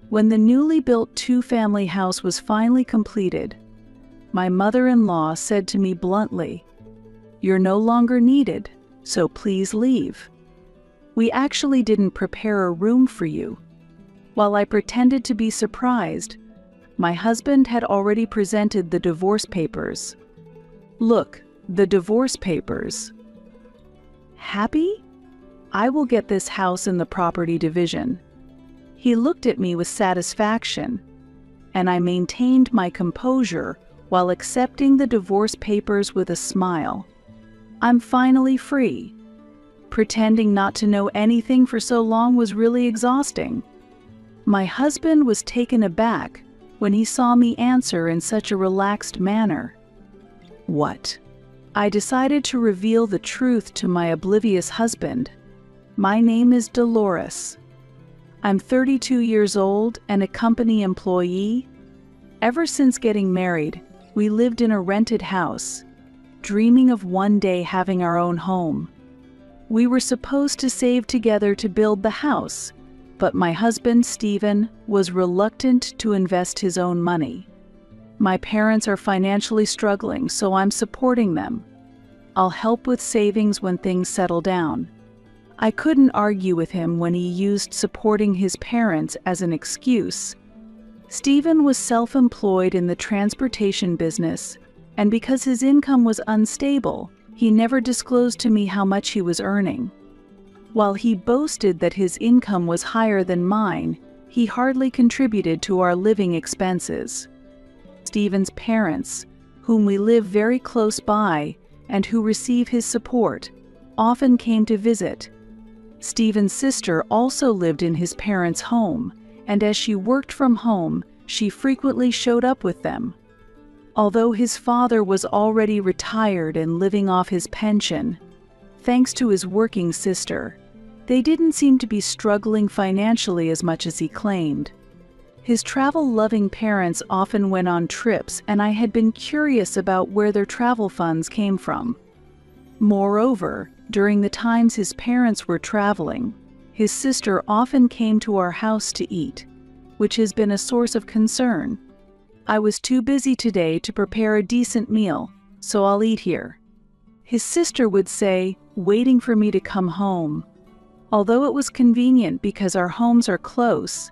When the newly built two-family house was finally completed, my mother-in-law said to me bluntly, "You're no longer needed, so please leave. We actually didn't prepare a room for you." While I pretended to be surprised, my husband had already presented the divorce papers. "Look, the divorce papers." "Happy? I will get this house in the property division." He looked at me with satisfaction, and I maintained my composure while accepting the divorce papers with a smile. I'm finally free. Pretending not to know anything for so long was really exhausting. My husband was taken aback when he saw me answer in such a relaxed manner. "What?" I decided to reveal the truth to my oblivious husband. "My name is Dolores. I'm 32 years old and a company employee. Ever since getting married, we lived in a rented house, dreaming of one day having our own home. We were supposed to save together to build the house, but my husband, Stephen, was reluctant to invest his own money. My parents are financially struggling, so I'm supporting them. I'll help with savings when things settle down." I couldn't argue with him when he used supporting his parents as an excuse. Stephen was self-employed in the transportation business, and because his income was unstable, he never disclosed to me how much he was earning. While he boasted that his income was higher than mine, he hardly contributed to our living expenses. Stephen's parents, whom we live very close by and who receive his support, often came to visit. Stephen's sister also lived in his parents' home, and as she worked from home, she frequently showed up with them. Although his father was already retired and living off his pension, thanks to his working sister, they didn't seem to be struggling financially as much as he claimed. His travel-loving parents often went on trips, and I had been curious about where their travel funds came from. Moreover, during the times his parents were traveling, his sister often came to our house to eat, which has been a source of concern. "I was too busy today to prepare a decent meal, so I'll eat here," his sister would say, waiting for me to come home. Although it was convenient because our homes are close,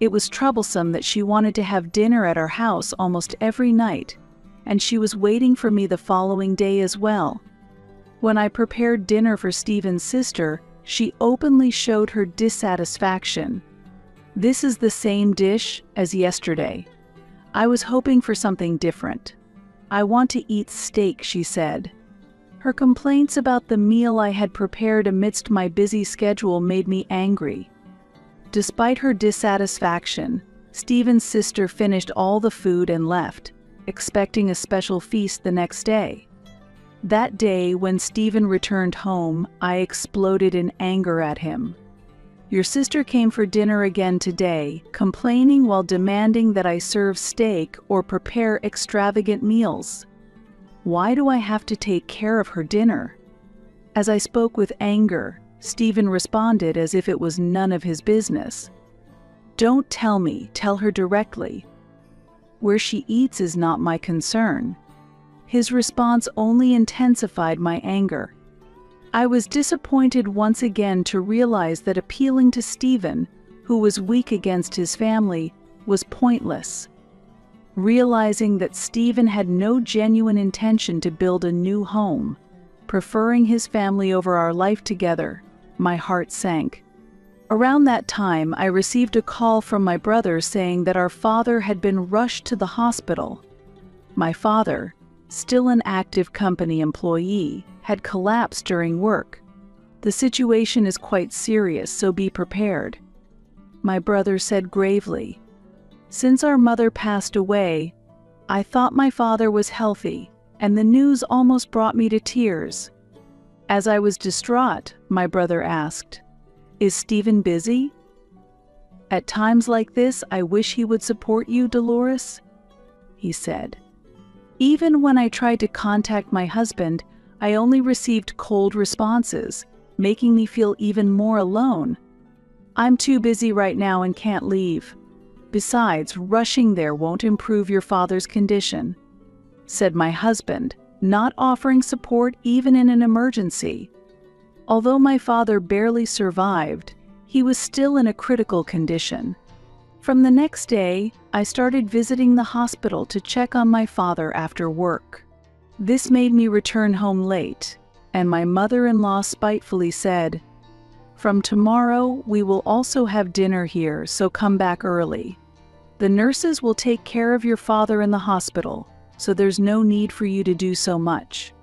it was troublesome that she wanted to have dinner at our house almost every night, and she was waiting for me the following day as well. When I prepared dinner for Stephen's sister, she openly showed her dissatisfaction. "This is the same dish as yesterday. I was hoping for something different. I want to eat steak," she said. Her complaints about the meal I had prepared amidst my busy schedule made me angry. Despite her dissatisfaction, Stephen's sister finished all the food and left, expecting a special feast the next day. That day, when Stephen returned home, I exploded in anger at him. "Your sister came for dinner again today, complaining while demanding that I serve steak or prepare extravagant meals. Why do I have to take care of her dinner?" As I spoke with anger, Stephen responded as if it was none of his business. "Don't tell me, tell her directly. Where she eats is not my concern." His response only intensified my anger. I was disappointed once again to realize that appealing to Stephen, who was weak against his family, was pointless. Realizing that Stephen had no genuine intention to build a new home, preferring his family over our life together, my heart sank. Around that time, I received a call from my brother saying that our father had been rushed to the hospital. My father, still an active company employee, had collapsed during work. "The situation is quite serious, so be prepared," my brother said gravely. "Since our mother passed away, I thought my father was healthy, and the news almost brought me to tears." As I was distraught, my brother asked, "Is Stephen busy?" "At times like this, I wish he would support you, Dolores," he said. Even when I tried to contact my husband, I only received cold responses, making me feel even more alone. "I'm too busy right now and can't leave." Besides, rushing there won't improve your father's condition," said my husband, not offering support even in an emergency. Although my father barely survived, he was still in a critical condition. From the next day, I started visiting the hospital to check on my father after work. This made me return home late, and my mother-in-law spitefully said, "From tomorrow, we will also have dinner here, so come back early. The nurses will take care of your father in the hospital, so there's no need for you to do so much."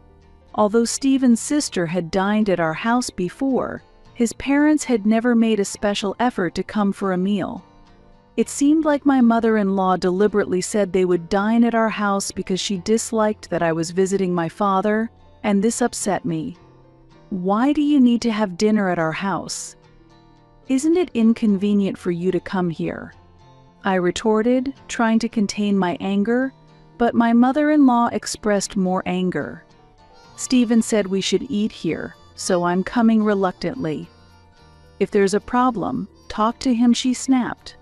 Although Stephen's sister had dined at our house before, his parents had never made a special effort to come for a meal. It seemed like my mother-in-law deliberately said they would dine at our house because she disliked that I was visiting my father, and this upset me. "Why do you need to have dinner at our house? Isn't it inconvenient for you to come here?" I retorted, trying to contain my anger, but my mother-in-law expressed more anger. "Stephen said we should eat here, so I'm coming reluctantly. If there's a problem, talk to him," she snapped.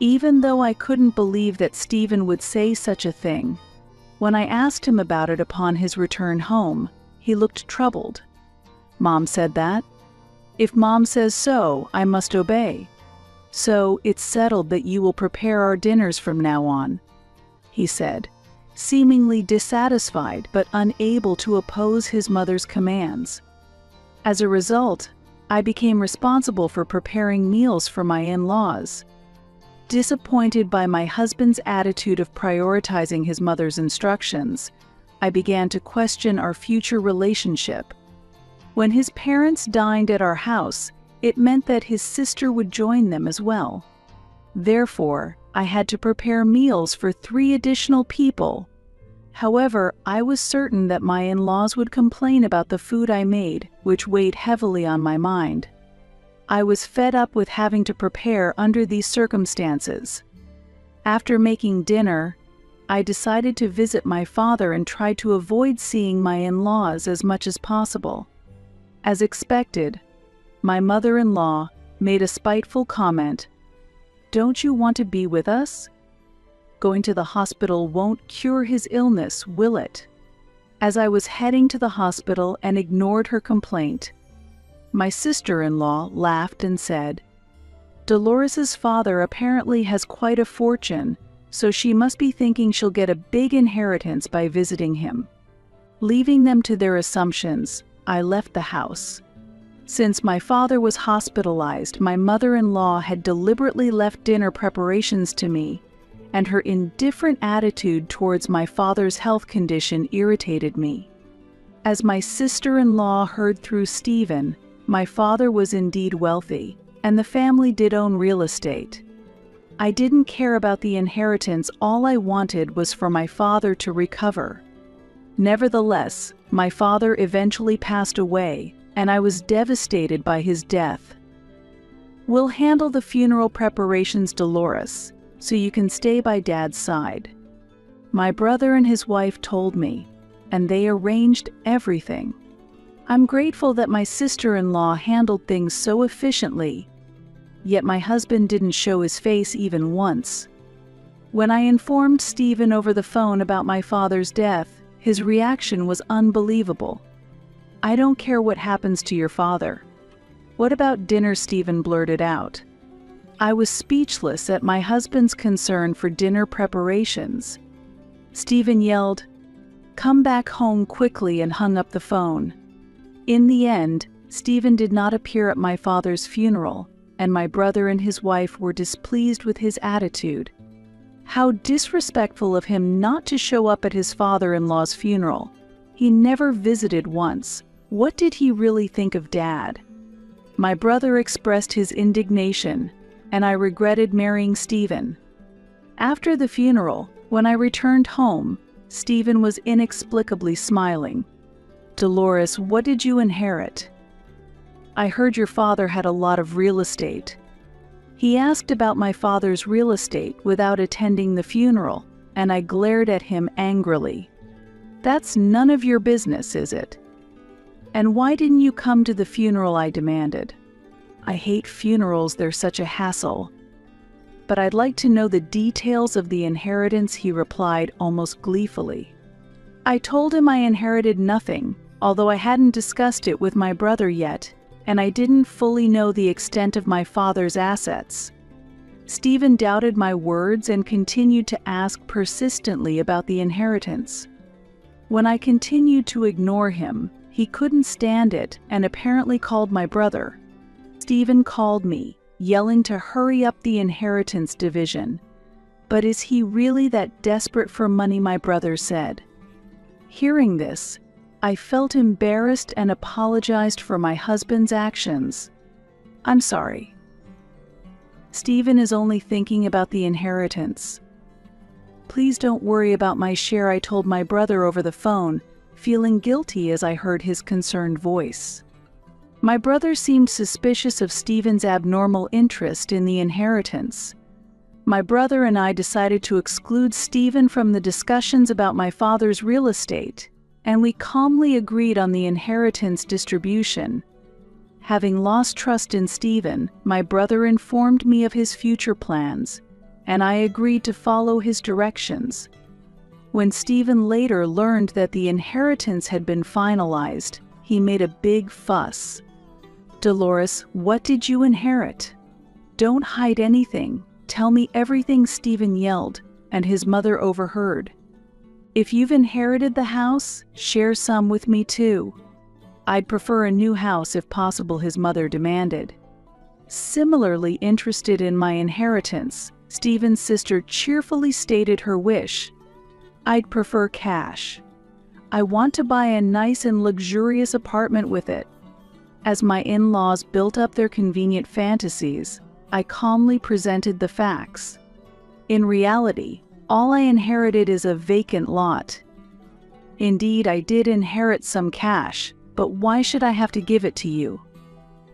Even though I couldn't believe that Stephen would say such a thing, when I asked him about it upon his return home, he looked troubled. "Mom said that? If Mom says so, I must obey. So it's settled that you will prepare our dinners from now on," he said, seemingly dissatisfied but unable to oppose his mother's commands. As a result, I became responsible for preparing meals for my in-laws. Disappointed by my husband's attitude of prioritizing his mother's instructions, I began to question our future relationship. When his parents dined at our house, it meant that his sister would join them as well. Therefore, I had to prepare meals for 3 additional people. However, I was certain that my in-laws would complain about the food I made, which weighed heavily on my mind. I was fed up with having to prepare under these circumstances. After making dinner, I decided to visit my father and try to avoid seeing my in-laws as much as possible. As expected, my mother-in-law made a spiteful comment. "Don't you want to be with us? Going to the hospital won't cure his illness, will it?" As I was heading to the hospital and ignored her complaint, my sister-in-law laughed and said, "Dolores's father apparently has quite a fortune, so she must be thinking she'll get a big inheritance by visiting him." Leaving them to their assumptions, I left the house. Since my father was hospitalized, my mother-in-law had deliberately left dinner preparations to me, and her indifferent attitude towards my father's health condition irritated me. As my sister-in-law heard through Stephen, my father was indeed wealthy, and the family did own real estate. I didn't care about the inheritance. All I wanted was for my father to recover. Nevertheless, my father eventually passed away, and I was devastated by his death. "We'll handle the funeral preparations, Dolores, so you can stay by Dad's side," my brother and his wife told me, and they arranged everything. I'm grateful that my sister-in-law handled things so efficiently, yet my husband didn't show his face even once. When I informed Stephen over the phone about my father's death, his reaction was unbelievable. "I don't care what happens to your father. What about dinner?" Stephen blurted out. I was speechless at my husband's concern for dinner preparations. Stephen yelled, "Come back home quickly," and hung up the phone. In the end, Stephen did not appear at my father's funeral, and my brother and his wife were displeased with his attitude. How disrespectful of him not to show up at his father-in-law's funeral. He never visited once. What did he really think of Dad? My brother expressed his indignation, and I regretted marrying Stephen. After the funeral, when I returned home, Stephen was inexplicably smiling. "Dolores, what did you inherit?" "I heard your father had a lot of real estate." He asked about my father's real estate without attending the funeral, and I glared at him angrily. "That's none of your business, is it? And why didn't you come to the funeral?" I demanded. "I hate funerals, they're such a hassle." but I'd like to know the details of the inheritance," he replied almost gleefully. I told him I inherited nothing, although I hadn't discussed it with my brother yet, and I didn't fully know the extent of my father's assets. Stephen doubted my words and continued to ask persistently about the inheritance. When I continued to ignore him, he couldn't stand it and apparently called my brother. Stephen called me, yelling to hurry up the inheritance division. "But is he really that desperate for money?" my brother said. Hearing this, I felt embarrassed and apologized for my husband's actions. "I'm sorry. Stephen is only thinking about the inheritance. Please don't worry about my share," I told my brother over the phone, feeling guilty as I heard his concerned voice. My brother seemed suspicious of Stephen's abnormal interest in the inheritance. My brother and I decided to exclude Stephen from the discussions about my father's real estate, and we calmly agreed on the inheritance distribution. Having lost trust in Stephen, my brother informed me of his future plans, and I agreed to follow his directions. When Stephen later learned that the inheritance had been finalized, he made a big fuss. "Dolores, what did you inherit? Don't hide anything. Tell me everything," Stephen yelled, and his mother overheard. "If you've inherited the house, share some with me too." "I'd prefer a new house if possible," his mother demanded. Similarly interested in my inheritance, Stephen's sister cheerfully stated her wish. "I'd prefer cash. I want to buy a nice and luxurious apartment with it." As my in-laws built up their convenient fantasies, I calmly presented the facts. In reality, all I inherited is a vacant lot. Indeed, I did inherit some cash, but why should I have to give it to you?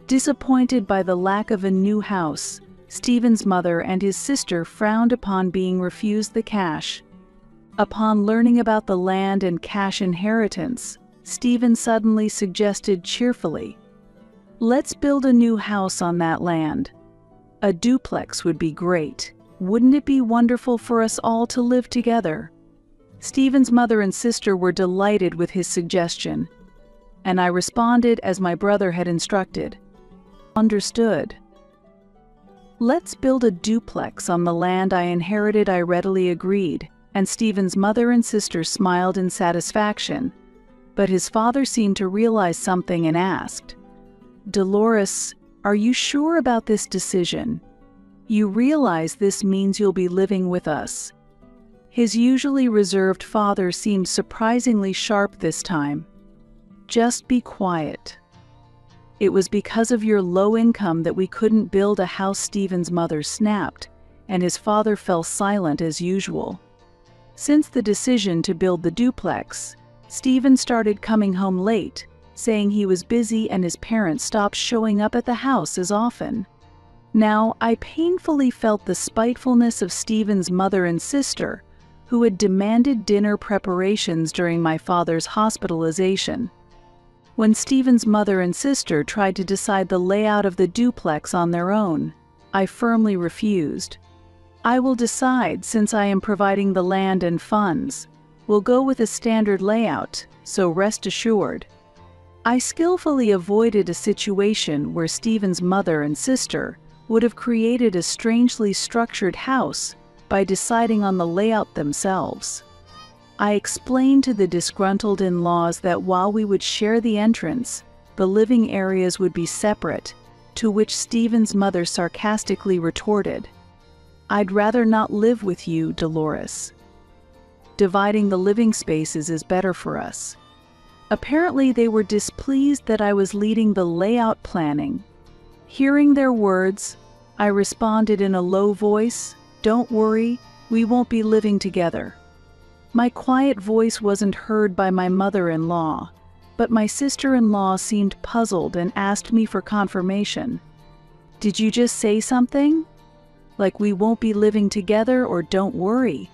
Disappointed by the lack of a new house, Stephen's mother and his sister frowned upon being refused the cash. Upon learning about the land and cash inheritance, Stephen suddenly suggested cheerfully, "Let's build a new house on that land. A duplex would be great. Wouldn't it be wonderful for us all to live together?" Stephen's mother and sister were delighted with his suggestion, and I responded as my brother had instructed. "Understood. Let's build a duplex on the land I inherited," I readily agreed, and Stephen's mother and sister smiled in satisfaction, but his father seemed to realize something and asked, "Dolores, are you sure about this decision? You realize this means you'll be living with us?" His usually reserved father seemed surprisingly sharp this time. "Just be quiet. It was because of your low income that we couldn't build a house," Stephen's mother snapped, and his father fell silent as usual. Since the decision to build the duplex, Stephen started coming home late, saying he was busy and his parents stopped showing up at the house as often. Now, I painfully felt the spitefulness of Stephen's mother and sister, who had demanded dinner preparations during my father's hospitalization. When Stephen's mother and sister tried to decide the layout of the duplex on their own, I firmly refused. "I will decide since I am providing the land and funds. We'll go with a standard layout, so rest assured." I skillfully avoided a situation where Stephen's mother and sister would have created a strangely structured house by deciding on the layout themselves. I explained to the disgruntled in-laws that while we would share the entrance, the living areas would be separate, to which Stephen's mother sarcastically retorted, "I'd rather not live with you, Dolores. Dividing the living spaces is better for us." Apparently they were displeased that I was leading the layout planning. Hearing their words, I responded in a low voice, "Don't worry, we won't be living together." My quiet voice wasn't heard by my mother-in-law, but my sister-in-law seemed puzzled and asked me for confirmation. "Did you just say something? Like we won't be living together or don't worry?"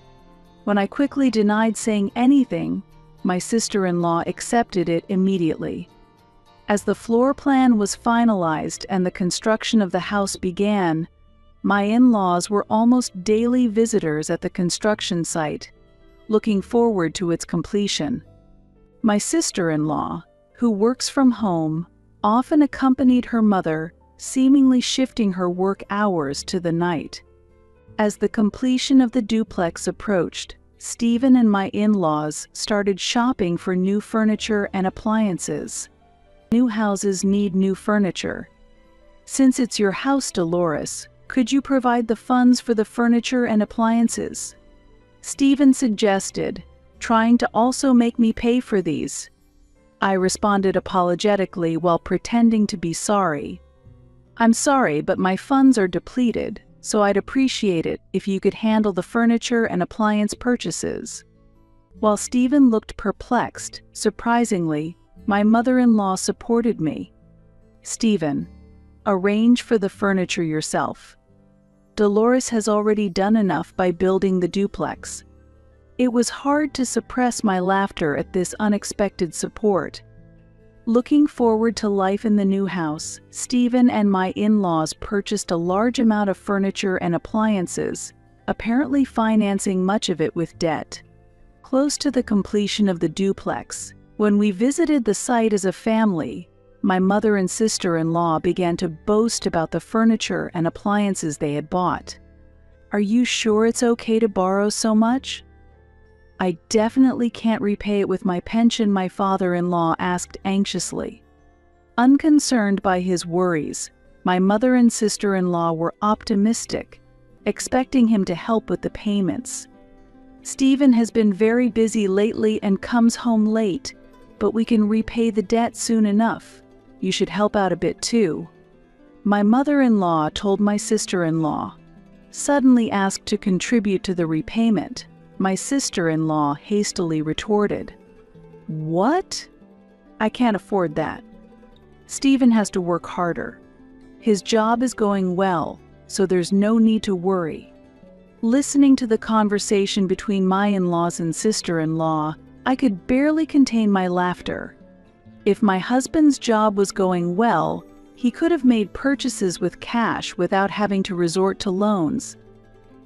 When I quickly denied saying anything, my sister-in-law accepted it immediately. As the floor plan was finalized and the construction of the house began, My in-laws were almost daily visitors at the construction site, looking forward to its completion. My sister-in-law, who works from home, often accompanied her mother, seemingly shifting her work hours to the night. As the completion of the duplex approached, Stephen and my in-laws started shopping for new furniture and appliances. New houses need new furniture. Since it's your house, Dolores, could you provide the funds for the furniture and appliances? Stephen suggested, trying to also make me pay for these. I responded apologetically while pretending to be sorry. I'm sorry, but my funds are depleted, so I'd appreciate it if you could handle the furniture and appliance purchases. While Stephen looked perplexed, surprisingly, my mother-in-law supported me. Stephen, arrange for the furniture yourself. Dolores has already done enough by building the duplex. It was hard to suppress my laughter at this unexpected support. Looking forward to life in the new house, Stephen and my in-laws purchased a large amount of furniture and appliances, apparently financing much of it with debt. Close to the completion of the duplex, when we visited the site as a family, my mother and sister-in-law began to boast about the furniture and appliances they had bought. Are you sure it's okay to borrow so much? I definitely can't repay it with my pension, my father-in-law asked anxiously. Unconcerned by his worries, my mother and sister-in-law were optimistic, expecting him to help with the payments. Stephen has been very busy lately and comes home late, but we can repay the debt soon enough. You should help out a bit too. My mother-in-law told my sister-in-law, suddenly asked to contribute to the repayment. My sister-in-law hastily retorted, "What? I can't afford that. Stephen has to work harder. His job is going well, so there's no need to worry." Listening to the conversation between my in-laws and sister-in-law, I could barely contain my laughter. If my husband's job was going well, he could have made purchases with cash without having to resort to loans.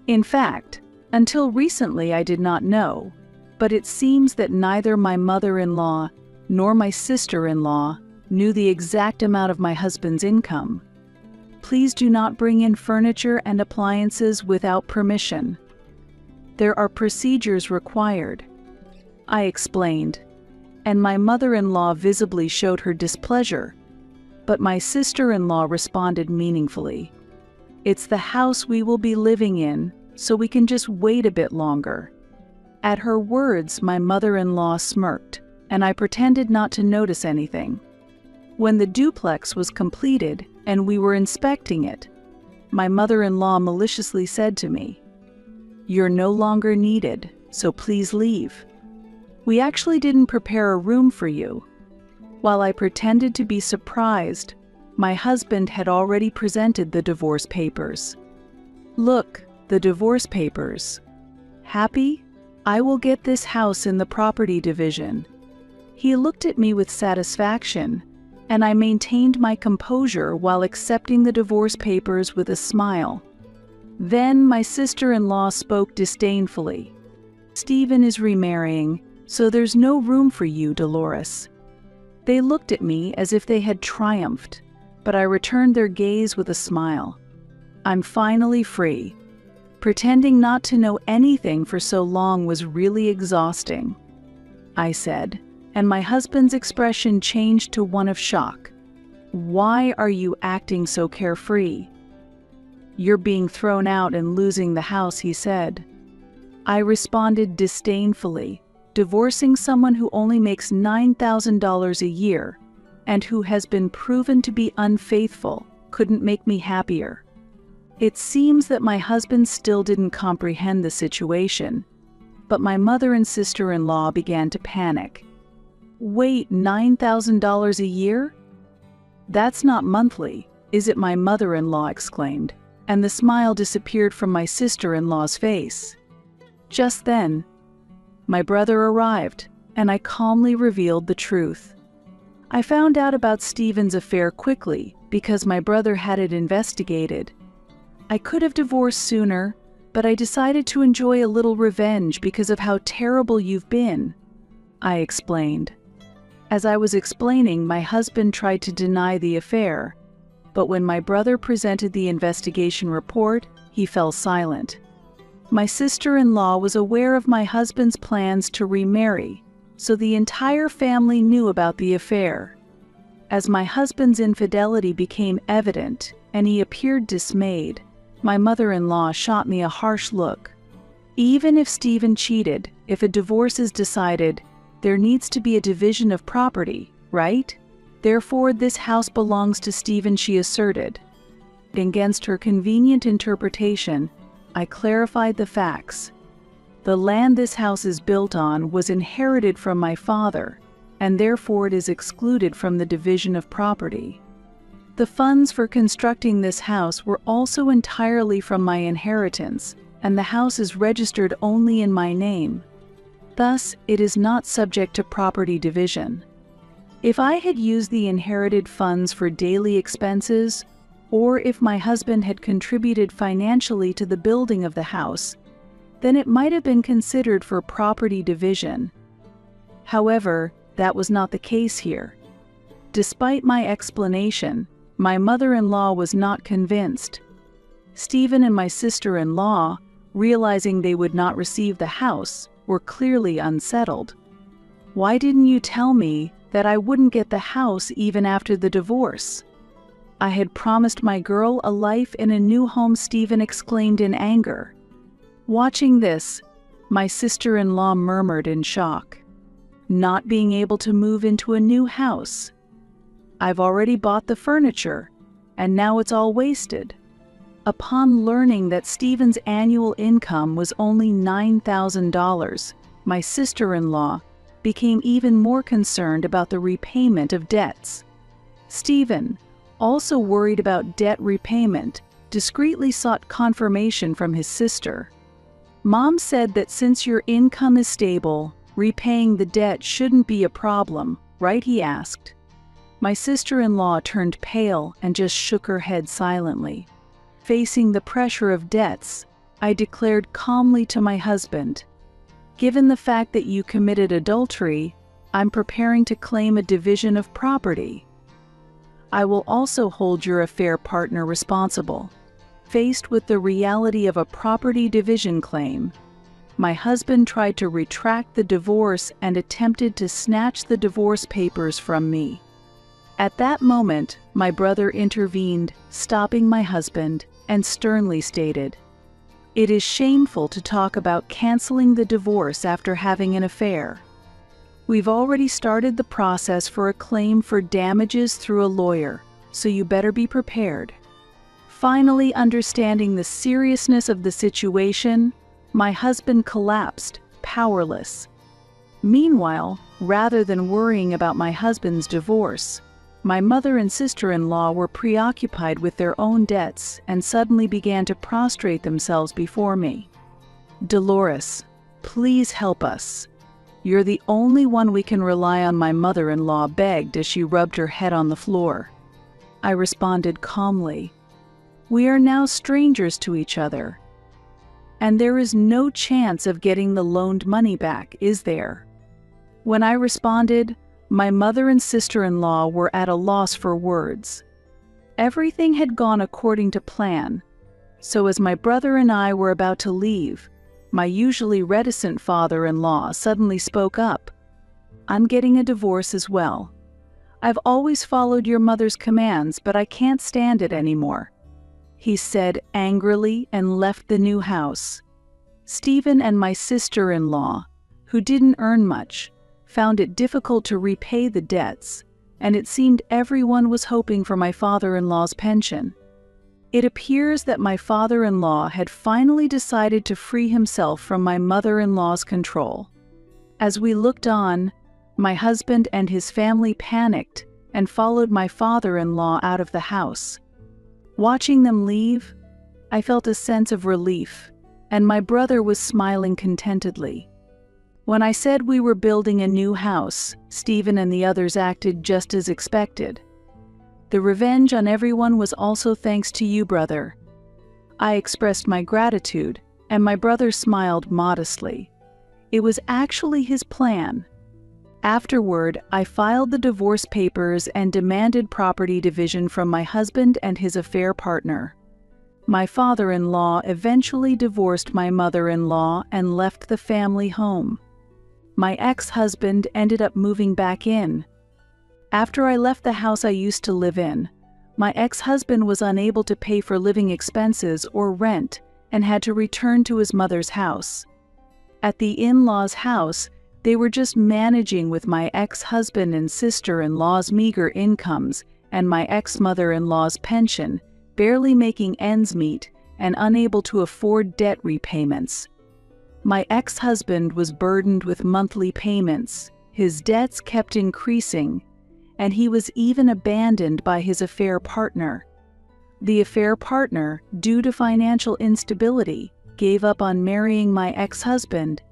In fact, until recently I did not know, but it seems that neither my mother-in-law nor my sister-in-law knew the exact amount of my husband's income. Please do not bring in furniture and appliances without permission. There are procedures required, I explained, and my mother-in-law visibly showed her displeasure, but my sister-in-law responded meaningfully. It's the house we will be living in, so we can just wait a bit longer. At her words, my mother-in-law smirked, and I pretended not to notice anything. When the duplex was completed and we were inspecting it, my mother-in-law maliciously said to me, "You're no longer needed, so please leave. We actually didn't prepare a room for you." While I pretended to be surprised, my husband had already presented the divorce papers. "Look, the divorce papers. Happy? I will get this house in the property division." He looked at me with satisfaction, and I maintained my composure while accepting the divorce papers with a smile. Then my sister-in-law spoke disdainfully. "Stephen is remarrying, so there's no room for you, Dolores." They looked at me as if they had triumphed, but I returned their gaze with a smile. I'm finally free. Pretending not to know anything for so long was really exhausting, I said, and my husband's expression changed to one of shock. "Why are you acting so carefree?" "You're being thrown out and losing the house," he said. I responded disdainfully. Divorcing someone who only makes $9,000 a year and who has been proven to be unfaithful couldn't make me happier. It seems that my husband still didn't comprehend the situation, but my mother and sister-in-law began to panic. "Wait, $9,000 a year? That's not monthly, is it?" my mother-in-law exclaimed, and the smile disappeared from my sister-in-law's face. Just then, my brother arrived, and I calmly revealed the truth. I found out about Stephen's affair quickly because my brother had it investigated. I could have divorced sooner, but I decided to enjoy a little revenge because of how terrible you've been," I explained. As I was explaining, my husband tried to deny the affair, but when my brother presented the investigation report, he fell silent. My sister-in-law was aware of my husband's plans to remarry, so the entire family knew about the affair. As my husband's infidelity became evident and he appeared dismayed, my mother-in-law shot me a harsh look. "Even if Stephen cheated, if a divorce is decided, there needs to be a division of property, right? Therefore, this house belongs to Stephen," she asserted. Against her convenient interpretation, I clarified the facts. The land this house is built on was inherited from my father, and therefore it is excluded from the division of property. The funds for constructing this house were also entirely from my inheritance, and the house is registered only in my name. Thus, it is not subject to property division. If I had used the inherited funds for daily expenses, or if my husband had contributed financially to the building of the house, then it might have been considered for property division. However, that was not the case here. Despite my explanation, my mother-in-law was not convinced. Stephen and my sister-in-law, realizing they would not receive the house, were clearly unsettled. "Why didn't you tell me that I wouldn't get the house even after the divorce? I had promised my girl a life in a new home," Stephen exclaimed in anger. Watching this, my sister-in-law murmured in shock. "Not being able to move into a new house. I've already bought the furniture, and now it's all wasted." Upon learning that Stephen's annual income was only $9,000, my sister-in-law became even more concerned about the repayment of debts. Stephen, also worried about debt repayment, discreetly sought confirmation from his sister. "Mom said that since your income is stable, repaying the debt shouldn't be a problem, right?" he asked. My sister-in-law turned pale and just shook her head silently. Facing the pressure of debts, I declared calmly to my husband, "Given the fact that you committed adultery, I'm preparing to claim a division of property. I will also hold your affair partner responsible." Faced with the reality of a property division claim, my husband tried to retract the divorce and attempted to snatch the divorce papers from me. At that moment, my brother intervened, stopping my husband, and sternly stated, "It is shameful to talk about canceling the divorce after having an affair. We've already started the process for a claim for damages through a lawyer, so you better be prepared." Finally, understanding the seriousness of the situation, my husband collapsed, powerless. Meanwhile, rather than worrying about my husband's divorce, my mother and sister-in-law were preoccupied with their own debts and suddenly began to prostrate themselves before me. "Dolores, please help us. You're the only one we can rely on," my mother-in-law begged as she rubbed her head on the floor. I responded calmly, "We are now strangers to each other, and there is no chance of getting the loaned money back, is there?" When I responded, my mother and sister-in-law were at a loss for words. Everything had gone according to plan, so as my brother and I were about to leave, my usually reticent father-in-law suddenly spoke up. "I'm getting a divorce as well. I've always followed your mother's commands, but I can't stand it anymore," he said angrily and left the new house. Stephen and my sister-in-law, who didn't earn much, found it difficult to repay the debts, and it seemed everyone was hoping for my father-in-law's pension. It appears that my father-in-law had finally decided to free himself from my mother-in-law's control. As we looked on, my husband and his family panicked and followed my father-in-law out of the house. Watching them leave, I felt a sense of relief, and my brother was smiling contentedly. When I said we were building a new house, Stephen and the others acted just as expected. "The revenge on everyone was also thanks to you, brother. I expressed my gratitude, and my brother smiled modestly. It was actually his plan. Afterward, I filed the divorce papers and demanded property division from my husband and his affair partner. My father-in-law eventually divorced my mother-in-law and left the family home. My ex-husband ended up moving back in. After I left the house I used to live in, my ex-husband was unable to pay for living expenses or rent and had to return to his mother's house. At the in-laws' house, they were just managing with my ex-husband and sister-in-law's meager incomes and my ex-mother-in-law's pension, barely making ends meet and unable to afford debt repayments. My ex-husband was burdened with monthly payments, his debts kept increasing, and he was even abandoned by his affair partner. The affair partner, due to financial instability, gave up on marrying my ex-husband,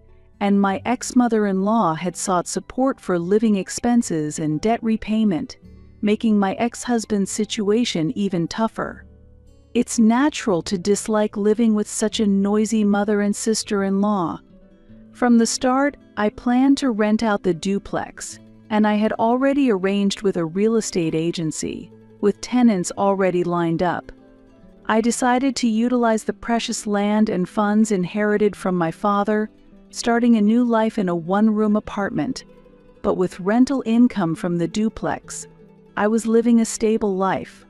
and my ex-mother-in-law had sought support for living expenses and debt repayment, making my ex-husband's situation even tougher. It's natural to dislike living with such a noisy mother and sister-in-law. From the start, I planned to rent out the duplex, and I had already arranged with a real estate agency, with tenants already lined up. I decided to utilize the precious land and funds inherited from my father, starting a new life in a one-room apartment, but with rental income from the duplex. I was living a stable life.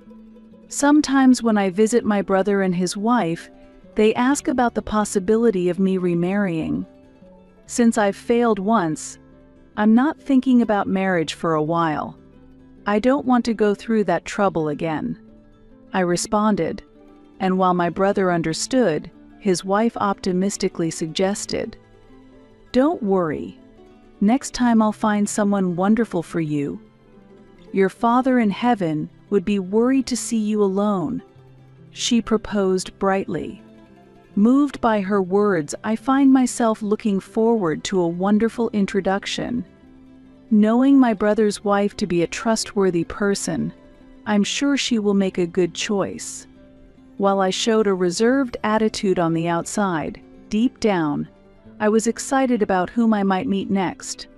Sometimes when I visit my brother and his wife, they ask about the possibility of me remarrying. Since I've failed once, I'm not thinking about marriage for a while. I don't want to go through that trouble again, I responded, and while my brother understood, his wife optimistically suggested, "Don't worry. Next time I'll find someone wonderful for you. Your Father in heaven would be worried to see you alone," she proposed brightly. Moved by her words, I find myself looking forward to a wonderful introduction. Knowing my brother's wife to be a trustworthy person, I'm sure she will make a good choice. While I showed a reserved attitude on the outside, deep down, I was excited about whom I might meet next.